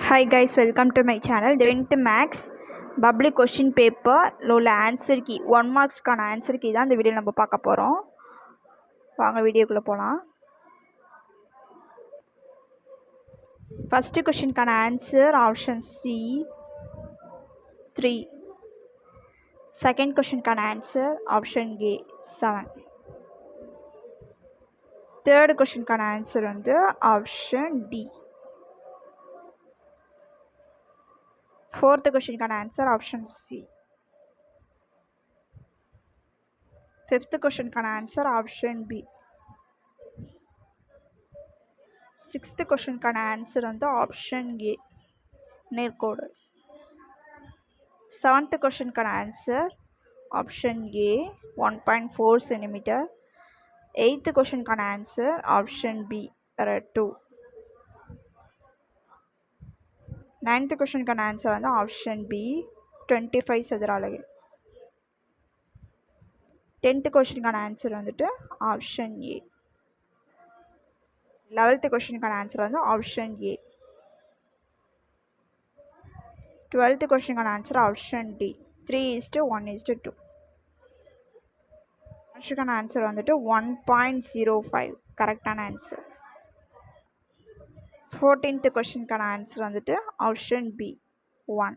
Hi guys, welcome to my channel. 10th Max Public Question Paper உள்ள answer key 1 மார்க்ஸ்க்கான answer key தான் இந்த வீடியோவில் நம்ம பார்க்க போகிறோம். வாங்க வீடியோக்குள்ளே போகலாம். ஃபஸ்ட்டு கொஷினுக்கான ஆன்சர் ஆப்ஷன் சி 3. செகண்ட் கொஷினுக்கான ஆன்சர் ஆப்ஷன் ஏ 7. தேர்டு கொஷினுக்கான ஆன்சர் வந்து ஆப்ஷன் டி. ஃபோர்த்து கொஷினுக்கான ஆன்சர் ஆப்ஷன் சி. ஃபிஃப்த்து கொஷினுக்கான ஆன்சர் ஆப்ஷன் பி. சிக்ஸ்த்து கொஷினுக்கான ஆன்சர் வந்து ஆப்ஷன் ஏ நேர்கோடு. செவன்த்து கொஷினுக்கான answer option A 1.4 centimetre. Eighth கொஷினுக்கான ஆன்சர் ஆப்ஷன் பி 2. நைன்த்து கொஷினுக்கான ஆன்சர் வந்து ஆப்ஷன் பி 25 சதுர அலகு. டென்த்து கொஷினுக்கான ஆன்சர் வந்துட்டு ஆப்ஷன் ஏ. 11th கொஷினுக்கான ஆன்சர் வந்து ஆப்ஷன் ஏ. 12th கொஷினுக்கான ஆன்சர் ஆப்ஷன் டி 3:1:2. கொஷினுக்கான ஆன்சர் வந்துட்டு 1.05 கரெக்டான ஆன்சர். 14th கொஷினுக்கான ஆன்சர் வந்துட்டு ஆப்ஷன் பி 1.